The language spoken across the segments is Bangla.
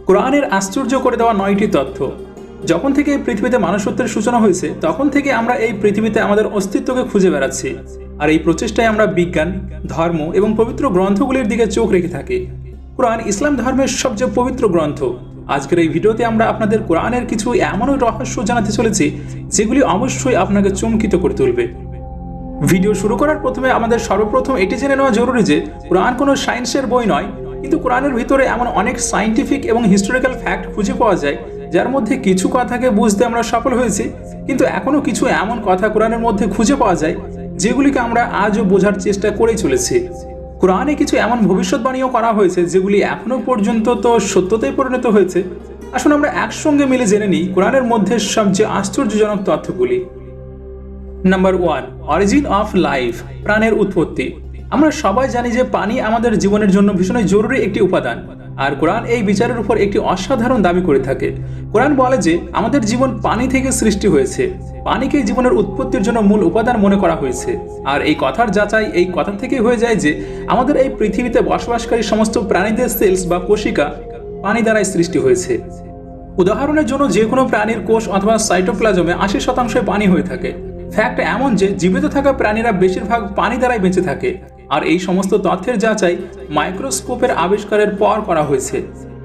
কোরআনের আশ্চর্য করে দেওয়া 9টি তথ্য। যখন থেকে এই পৃথিবীতে মানুষত্বের সূচনা হয়েছে তখন থেকে আমরা এই পৃথিবীতে আমাদের অস্তিত্বকে খুঁজে বেড়াচ্ছি, আর এই প্রচেষ্টায় আমরা বিজ্ঞান, ধর্ম এবং পবিত্র গ্রন্থগুলির দিকে চোখ রেখে থাকি। কোরআন ইসলাম ধর্মের সবচেয়ে পবিত্র গ্রন্থ। আজকের এই ভিডিওতে আমরা আপনাদের কোরআনের কিছু এমন রহস্য জানাতে চলেছি যেগুলি অবশ্যই আপনাকে চমকিত করে তুলবে। ভিডিও শুরু করার প্রথমে আমাদের সর্বপ্রথম এটি জেনে নেওয়া জরুরি যে কোরআন কোনো সায়েন্সের বই নয়, কিন্তু কোরআনের ভিতরে এমন অনেক সায়েন্টিফিক এবং হিস্টোরিক্যাল ফ্যাক্ট খুঁজে পাওয়া যায় যার মধ্যে কিছু কথাকে বুঝতে আমরা সফল হয়েছি, কিন্তু এখনো কিছু এমন কথা কোরআনের মধ্যে খুঁজে পাওয়া যায় যেগুলিকে আমরা আজও বোঝার চেষ্টা করেই চলেছি। কোরআনে কিছু এমন ভবিষ্যৎবাণীও করা হয়েছে যেগুলি এখনো পর্যন্ত তো সত্যতায় পরিণত হয়েছে। আসুন আমরা একসঙ্গে মিলে জেনে নিই কোরআনের মধ্যে সবচেয়ে আশ্চর্যজনক তথ্যগুলি। নাম্বার 1, অরিজিন অফ লাইফ, প্রাণের উৎপত্তি। আমরা সবাই জানি যে পানি আমাদের জীবনের জন্য ভীষণই জরুরি একটি উপাদান, আর কোরআন এই বিচারের উপর একটি অসাধারণ দাবি করে থাকে। কোরআন বলে যে আমাদের জীবন পানি থেকে সৃষ্টি হয়েছে, পানিকে জীবনের উৎপত্তির জন্য মূল উপাদান মনে করা হয়েছে। আর এই কথার যাচাই এই কথা থেকেই হয়ে যায় যে আমাদের এই পৃথিবীতে বসবাসকারী সমস্ত প্রাণীদের সেলস বা কোশিকা পানি দ্বারাই সৃষ্টি হয়েছে। উদাহরণের জন্য যে কোনো প্রাণীর কোষ অথবা সাইটোপ্লাজমে 80% পানি হয়ে থাকে। ফ্যাক্ট এমন যে জীবিত থাকা প্রাণীরা বেশিরভাগ পানি দ্বারাই বেঁচে থাকে, আর এই সমস্ত তথ্যের যাচাই মাইক্রোস্কোপের আবিষ্কারের পর করা হয়েছে।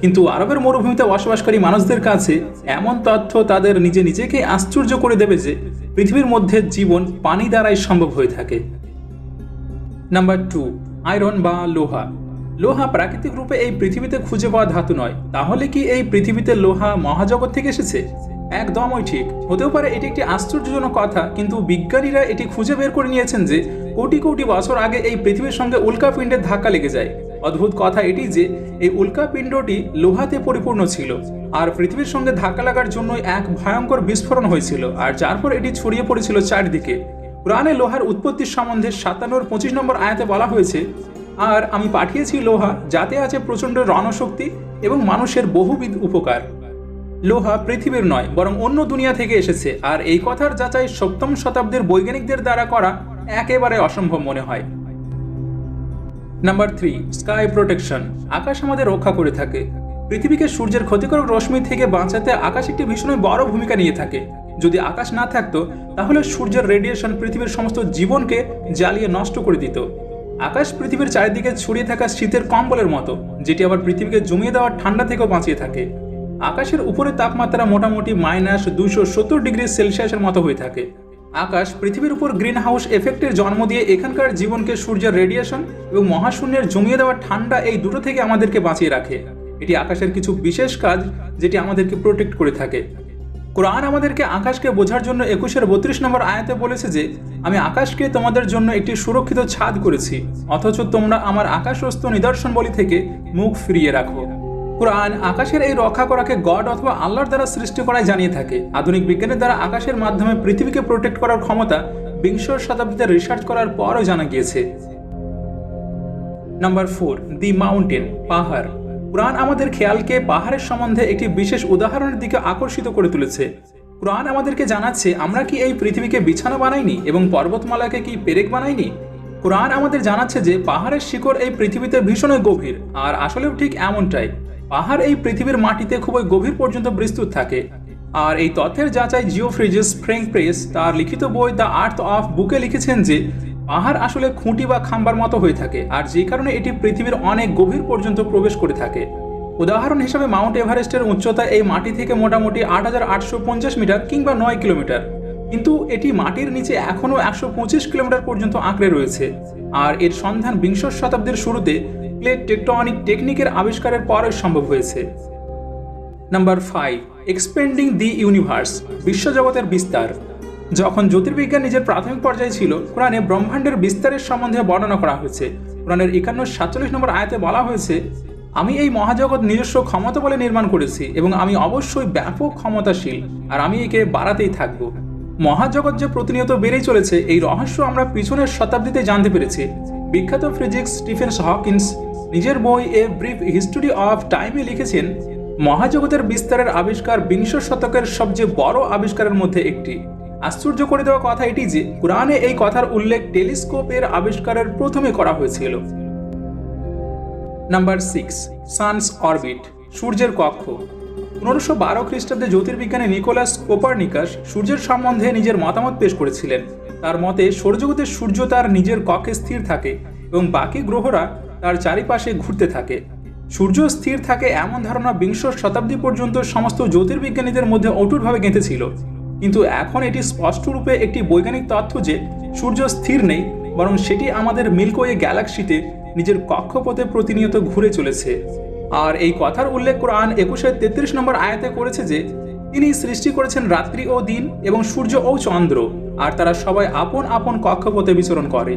কিন্তু আরবের মরুভূমিতে বসবাসকারী মানুষদের কাছে এমন তথ্য তাদের নিজেকে আশ্চর্য করে দেবে যে পৃথিবীর মধ্যে জীবন পানি দ্বারাই সম্ভব হয়ে থাকে। নাম্বার 2, আয়রন বা লোহা। লোহা প্রাকৃতিক রূপে এই পৃথিবীতে খুঁজে পাওয়া ধাতু নয়। তাহলে কি এই পৃথিবীতে লোহা মহাজগৎ থেকে এসেছে? একদমই ঠিক। হতেও পারে এটি একটি আশ্চর্যজনক কথা, কিন্তু বিজ্ঞানীরা এটি খুঁজে বের করে নিয়েছেন যে কোটি কোটি বছর আগে এই পৃথিবীর সঙ্গে উল্কাপিণ্ডের ধাক্কা লেগে যায়। অদ্ভুত কথা এটি যে এই উল্কাপিণ্ডটি লোহাতে পরিপূর্ণ ছিল, আর পৃথিবীর সঙ্গে ধাক্কা লাগার জন্য এক ভয়ঙ্কর বিস্ফোরণ হয়েছিল, আর যার পর এটি ছড়িয়ে পড়েছিল চারদিকে। কোরআনে লোহার উৎপত্তির সম্বন্ধে 57-25 নম্বর আয়াতে বলা হয়েছে, আর আমি পাঠিয়েছি লোহা যাতে আছে প্রচণ্ড রণশক্তি এবং মানুষের বহুবিধ উপকার। লোহা পৃথিবীর নয় বরং অন্য দুনিয়া থেকে এসেছে, আর এই কথার যাচাই 7ম শতাব্দীর বৈজ্ঞানিকদের দ্বারা করা একেবারে অসম্ভব মনে হয়। Number 3, sky protection. আকাশ আমাদের রক্ষা করে থাকে। পৃথিবীকে সূর্যের ক্ষতিকারক রশ্মি থেকে বাঁচাতে আকাশ একটি ভীষণই বড় ভূমিকা নিয়ে থাকে। যদি আকাশ না থাকতো তাহলে সূর্যের রেডিয়েশন পৃথিবীর সমস্ত জীবনকে জ্বালিয়ে নষ্ট করে দিত। আকাশ পৃথিবীর চারিদিকে ছড়িয়ে থাকা শীতের কম্বলের মতো, যেটি আবার পৃথিবীকে জমিয়ে দেওয়ার ঠান্ডা থেকেও বাঁচিয়ে থাকে। আকাশের উপরে তাপমাত্রা মোটামুটি -270°C মতো হয়ে থাকে। আকাশ পৃথিবীর উপর গ্রিন হাউস এফেক্টের জন্ম দিয়ে এখানকার জীবনকে সূর্যের রেডিয়েশন এবং মহাশূন্যের জমিয়ে দেওয়া ঠান্ডা এই দুটো থেকে আমাদেরকে বাঁচিয়ে রাখে। এটি আকাশের কিছু বিশেষ কাজ যেটি আমাদেরকে প্রোটেক্ট করে থাকে। কোরআন আমাদেরকে আকাশকে বোঝার জন্য 21-32 নম্বর আয়াতে বলেছে যে আমি আকাশকে তোমাদের জন্য একটি সুরক্ষিত ছাদ করেছি, অথচ তোমরা আমার আকাশস্থ নিদর্শনবলী থেকে মুখ ফিরিয়ে রাখো। কোরআন আকাশের এই রক্ষা করাকে গড অথবা আল্লাহর দ্বারা সৃষ্টি করায় জানিয়ে থাকে। আধুনিক বিজ্ঞানের দ্বারা আকাশের মাধ্যমে পৃথিবীকে প্রোটেক্ট করার ক্ষমতা 20 শতাব্দীতে রিসার্চ করার পরও জানা গিয়েছে। নাম্বার 4, দি মাউন্টেন, পাহাড়। কোরআন আমাদের খেয়ালকে পাহাড়ের সম্বন্ধে একটি বিশেষ উদাহরণের দিকে আকর্ষিত করে তুলেছে। কোরআন আমাদেরকে জানাচ্ছে আমরা কি এই পৃথিবীকে বিছানা বানাইনি এবং পর্বতমালাকে কি পেরেক বানাইনি। কোরআন আমাদের জানাচ্ছে যে পাহাড়ের শিকড় এই পৃথিবীতে ভীষণই গভীর, আর আসলেও ঠিক এমনটাই। পাহাড় এই পৃথিবীর মাটিতে খুবই গভীর পর্যন্ত বিস্তৃত থাকে। আর এই তথ্যের যাচাই জিওফ্রিজেস ফ্রেঙ্ক প্রেস তার লিখিত বই দ্য আর্থ অফ বুকে লিখেছেন যে পাহাড় আসলে খুঁটি বা খাম্বার মতো হয়ে থাকে, আর যে কারণে এটি পৃথিবীর অনেক গভীর পর্যন্ত প্রবেশ করে থাকে। উদাহরণ হিসাবে মাউন্ট এভারেস্টের উচ্চতা এই মাটি থেকে মোটামুটি 8850 মিটার কিংবা 9 কিলোমিটার, কিন্তু এটি মাটির নিচে এখনও 125 কিলোমিটার পর্যন্ত আঁকড়ে রয়েছে। আর এর সন্ধান 20 শতাব্দীর শুরুতে প্লেট টেকটনিক টেকনিকের আবিষ্কারের পরই সম্ভব হয়েছে। নাম্বার 5, এক্সপেন্ডিং দি ইউনিভার্স, বিশ্বজগতের বিস্তার। যখন জ্যোতির্বিজ্ঞান নিজের প্রাথমিক পর্যায়ে ছিল, কোরআনে ব্রহ্মাণ্ডের বিস্তারের সম্বন্ধে বর্ণনা করা হয়েছে। কোরআনের 51-47 নম্বর আয়াতে বলা হয়েছে, আমি এই মহাজগৎ নিজস্ব ক্ষমতা বলে নির্মাণ করেছি এবং আমি অবশ্যই ব্যাপক ক্ষমতাশীল, আর আমি একে বাড়াতেই থাকব। মহাজগৎ যে প্রতিনিয়ত বেড়েই চলেছে এই রহস্য আমরা পিছনের শতাব্দীতে জানতে পেরেছি। বিখ্যাত ফিজিক্স স্টিফেন হকিন্স নিজের বই এ ব্রিফ হিস্টোরি অফ টাইমে লিখেছেন, মহাজগতের বিস্তারের আবিষ্কার 20 শতকের সবচেয়ে বড় আবিষ্কারের মধ্যে একটি। আশ্চর্য করে দেওয়া কথা এটি যে কোরআনে এই কথার উল্লেখ টেলিস্কোপের আবিষ্কারের প্রথমে করা হয়েছিল। নাম্বার 6, সানস অরবিট, সূর্যের কক্ষ। 1512 খ্রিস্টাব্দে জ্যোতির্বিজ্ঞানী নিকোলাস কোপারনিকাস সূর্যের সম্বন্ধে নিজের মতামত পেশ করেছিলেন। তার মতে সৌরজগতে সূর্য তার নিজের কক্ষে স্থির থাকে এবং বাকি গ্রহরা তার চারিপাশে ঘুরতে থাকে। সূর্য স্থির থাকে এমন ধারণা বিংশ শতাব্দী পর্যন্ত সমস্ত জ্যোতির্বিজ্ঞানীদের মধ্যে অটুটভাবে গেঁথেছিল, কিন্তু এখন এটি স্পষ্টরূপে একটি বৈজ্ঞানিক তথ্য যে সূর্য স্থির নেই, বরং সেটি আমাদের মিল্কওয়ে গ্যালাক্সিতে নিজের কক্ষপথে প্রতিনিয়ত ঘুরে চলেছে। আর এই কথার উল্লেখ কোরআন 21-33 নম্বর আয়াতে করেছে যে তিনি সৃষ্টি করেছেন রাত্রি ও দিন এবং সূর্য ও চন্দ্র, আর তারা সবাই আপন আপন কক্ষপথে বিচরণ করে।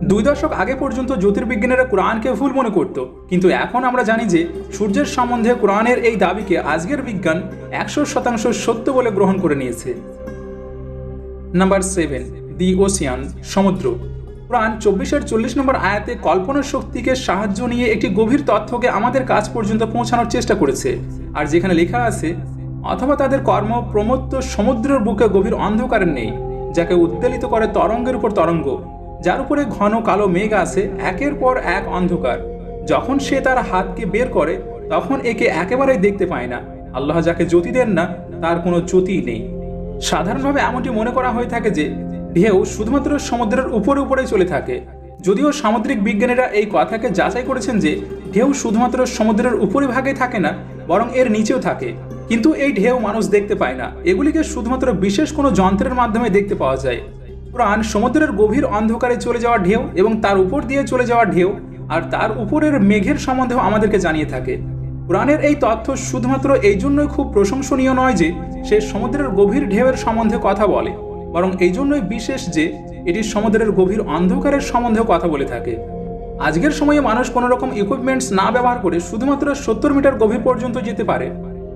2 দশক আগে পর্যন্ত জ্যোতির্বিজ্ঞানীরা কোরআনকে ভুল মনে করত, কিন্তু এখন আমরা জানি যে সূর্যের সম্বন্ধে কোরআনের এই দাবিকে আজকের বিজ্ঞান 100% সত্য বলে গ্রহণ করে নিয়েছে। নাম্বার 7, দি ওশিয়ান, সমুদ্র। কোরআন 24-40 নম্বর আয়াতে কল্পনার শক্তিকে সাহায্য নিয়ে একটি গভীর তথ্যকে আমাদের কাছ পর্যন্ত পৌঁছানোর চেষ্টা করেছে। আর যেখানে লেখা আছে, অথবা তাদের কর্ম প্রমত্ত সমুদ্রের বুকে গভীর অন্ধকারের নেই, যাকে উদ্বেলিত করে তরঙ্গের উপর তরঙ্গ, যার উপরে ঘন কালো মেঘ আছে, একের পর এক অন্ধকার। যখন সে তার হাতকে বের করে তখন একে একেবারেই দেখতে পায় না। আল্লাহ যাকে জ্যোতি দেন না তার কোনো জ্যোতিই নেই। সাধারণভাবে এমনটি মনে করা হয়ে থাকে যে ঢেউ শুধুমাত্র সমুদ্রের উপরে উপরে চলে থাকে, যদিও সামুদ্রিক বিজ্ঞানীরা এই কথাকে যাচাই করেছেন যে ঢেউ শুধুমাত্র সমুদ্রের উপরিভাগে থাকে না, বরং এর নিচেও থাকে। কিন্তু এই ঢেউ মানুষ দেখতে পায় না, এগুলিকে শুধুমাত্র বিশেষ কোনো যন্ত্রের মাধ্যমে দেখতে পাওয়া যায়। কোরআন সমুদ্রের গভীর অন্ধকারে চলে যাওয়া ঢেউ এবং তার উপর দিয়ে চলে যাওয়া ঢেউ আর তার উপরের মেঘের সম্বন্ধেও আমাদেরকে জানিয়ে থাকে। কোরআনের এই তথ্য শুধুমাত্র এই জন্যই খুব প্রশংসনীয় নয় যে সে সমুদ্রের গভীর ঢেউয়ের সম্বন্ধে কথা বলে, বরং এই জন্যই বিশেষ যে এটি সমুদ্রের গভীর অন্ধকারের সম্বন্ধেও কথা বলে থাকে। আজকের সময়ে মানুষ কোনো রকম ইকুইপমেন্টস না ব্যবহার করে শুধুমাত্র 70 মিটার গভীর পর্যন্ত যেতে পারে,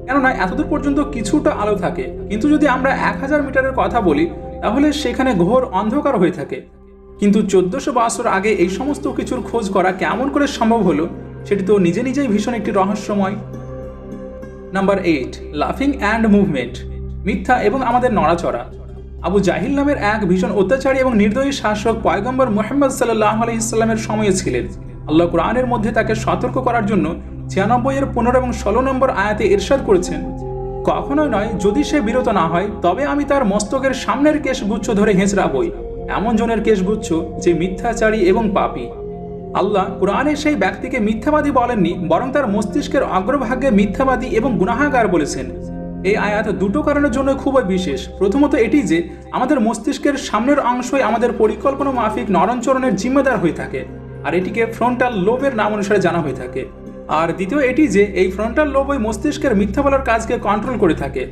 কেননা এতদূর পর্যন্ত কিছুটা আলো থাকে। কিন্তু যদি আমরা 1000 মিটারের কথা বলি তাহলে সেখানে ঘোর অন্ধকার হয়ে থাকে। কিন্তু 1400 বছর আগে এই সমস্ত কিছুর খোঁজ করা কেমন করে সম্ভব হলো, সেটি তো নিজে নিজেই ভীষণ একটি রহস্যময়। নাম্বার 8, লাফিং অ্যান্ড মুভমেন্ট, মিথ্যা এবং আমাদের নড়াচড়া। আবু জাহিল নামের এক ভীষণ অত্যাচারী এবং নির্দয়ী শাসক পয়গম্বর মুহাম্মদ সাল্লাল্লাহু আলাইহি সাল্লামের সময়ে ছিলেন। আল্লাহ কোরআনের মধ্যে তাকে সতর্ক করার জন্য 96, 15 এবং 16 নম্বর আয়াতে ইরশাদ করেছেন, কখনোই নয়, যদি সে বিরত না হয় তবে আমি তার মস্তকের সামনের কেশগুচ্ছ ধরে হেঁচড়াবই, এমন জনের কেশগুচ্ছ যে মিথ্যাচারী এবং পাপী। আল্লাহ কোরআনে সেই ব্যক্তিকে মিথ্যাবাদী বলেননি, বরং তার মস্তিষ্কের অগ্রভাগে মিথ্যাবাদী এবং গুনাহগার বলেছেন। এই আয়াত দুটো কারণের জন্য খুবই বিশেষ। প্রথমত এটি যে আমাদের মস্তিষ্কের সামনের অংশই আমাদের পরিকল্পনা মাফিক নরণচরণের জিম্মেদার হয়ে থাকে, আর এটিকে ফ্রন্টাল লোবের নাম অনুসারে জানা হয়ে থাকে। আর দ্বিতীয় এটি যে এই ফ্রন্টাল লোব ওই মস্তিষ্কের মিথ্যা বলার কাজকে কন্ট্রোল করে থাকে।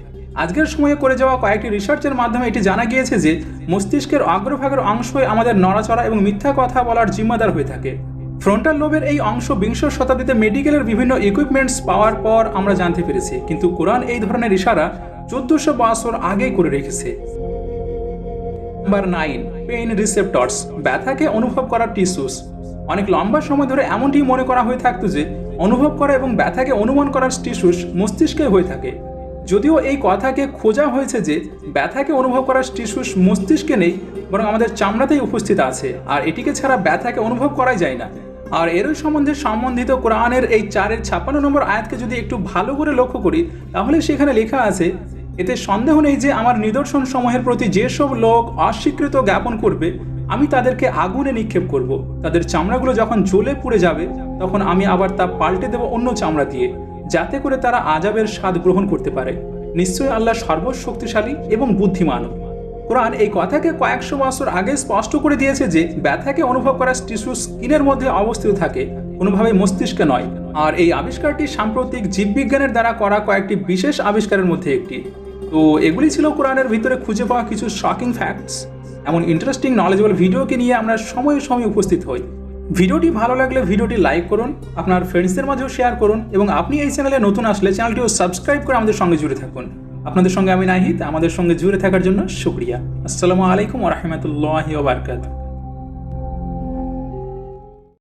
আজকের সময়ে করে যাওয়া কয়েকটি রিসার্চের মাধ্যমে এটি জানা গিয়েছে যে মস্তিষ্কের অগ্রভাগের অংশই আমাদের নড়াচড়া এবং মিথ্যা কথা বলার জিম্মেদার হয়ে থাকে। ফ্রন্টাল লোবের এই অংশ বিংশ শতাব্দীতে মেডিকেলের বিভিন্ন ইকুইপমেন্টস পাওয়ার পর আমরা জানতে পেরেছি, কিন্তু কোরআন এই ধরনের ইশারা 1400 বছর আগেই করে রেখেছে। নাম্বার 9, পেইন রিসেপ্টরস, ব্যথাকে অনুভব করার টিস্যুস। অনেক লম্বা সময় ধরে এমনটি মনে করা হয়ে থাকতো যে অনুভব করা এবং ব্যথাকে অনুমান করার টিস্যুস মস্তিষ্কে হয়ে থাকে, যদিও এই কথাকে খোঁজা হয়েছে যে ব্যথাকে অনুভব করার টিস্যুস মস্তিষ্কে নেই, বরং আমাদের চামড়াতেই উপস্থিত আছে, আর এটিকে ছাড়া ব্যথাকে অনুভব করাই যায় না। আর এরই সম্বন্ধে সম্বন্ধিত কোরআনের এই 4-56 নম্বর আয়াতকে যদি একটু ভালো করে লক্ষ্য করি তাহলে সেখানে লেখা আছে, এতে সন্দেহ নেই যে আমার নিদর্শন সমূহের প্রতি যেসব লোক অস্বীকৃত জ্ঞাপন করবে আমি তাদেরকে আগুনে নিক্ষেপ করব। তাদের চামড়াগুলো যখন জ্বলে পুড়ে যাবে তখন আমি আবার তা পাল্টে দেব অন্য চামড়া দিয়ে, যাতে করে তারা আযাবের স্বাদ গ্রহণ করতে পারে। নিশ্চয়ই আল্লাহ সর্বশক্তিশালী এবং বুদ্ধিমান। কোরআন এই কথাকে কয়েকশো বছর আগে স্পষ্ট করে দিয়েছে যে ব্যথাকে অনুভব করার টিস্যু স্কিনের মধ্যে অবস্থিত থাকে, কোনোভাবে মস্তিষ্কে নয়। আর এই আবিষ্কারটি সাম্প্রতিক জীববিজ্ঞানের দ্বারা করা কয়েকটি বিশেষ আবিষ্কারের মধ্যে একটি। তো এগুলি ছিল কোরআনের ভিতরে খুঁজে পাওয়া কিছু শকিং ফ্যাক্টস। এমন ইন্টারেস্টিং নলেজেবল ভিডিওকে নিয়ে আমরা সময়ে সময়ে উপস্থিত হই। ভিডিওটি ভালো লাগলে ভিডিওটি লাইক করুন, আপনার ফ্রেন্ডসদের মাঝেও শেয়ার করুন, এবং আপনি এই চ্যানেলে নতুন আসলে চ্যানেলটিও সাবস্ক্রাইব করে আমাদের সঙ্গে জুড়ে থাকুন। আপনাদের সঙ্গে আমি নাহিদ, আমাদের সঙ্গে জুড়ে থাকার জন্য শুকরিয়া। আসসালামু আলাইকুম ওয়া রাহমাতুল্লাহি ওয়া বারাকাতুহু।